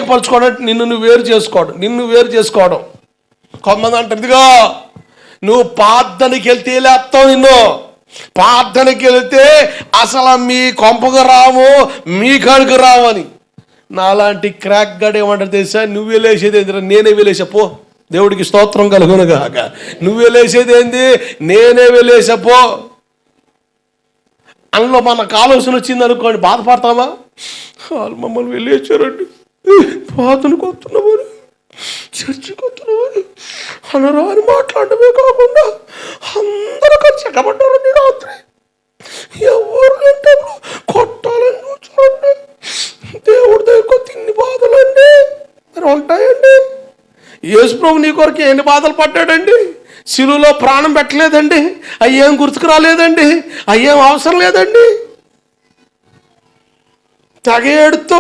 ప్రత్యేకపరచుకోవడం అంటే నిన్ను నువ్వు వేరు చేసుకోవడం. కొంతమంది అంటారు, ఇదిగో నువ్వు ప్రార్థనకి వెళ్తే లేపుతావు, నిన్ను ప్రార్థనకి వెళితే అసలు మీ కొంపకు రాము, మీ కాడికి రావు అని. నాలాంటి క్రాక్ గడ ఏమంటారు తెలుసా, నువ్వు వెళ్ళేసేది ఏంటి, నేనే వెళ్ళేసపో, దేవుడికి స్తోత్రం కలుగునుగాక. నువ్వు వెళ్ళేసేది ఏంది, నేనే వెళ్ళేసపో. అందులో మనకు ఆలోచన వచ్చింది అనుకోండి, బాధపడతామా? వాళ్ళు మమ్మల్ని వెళ్ళేచ్చారండి, ప్రార్థనకు వస్తున్నామని, చర్చికి వస్తున్నామని అనరా అని మాట్లాడటమే కాకుండా అందరూ కలిసి ఎక్కబడ్డారండి. రాత్రి ఎవరు అంటే కొట్టాలని చూసారండి. దేవుడి దగ్గర తిన్ని బాధలండి మరి ఉంటాయండి. యేసు ప్రభు నీ కొరకు ఎన్ని బాధలు పడ్డాడండి. శిలువలో ప్రాణం పెట్టలేదండి, అయ్యేం గుర్తుకు రాలేదండి, అయ్యేం అవసరం లేదండి. తెగ ఏడుతో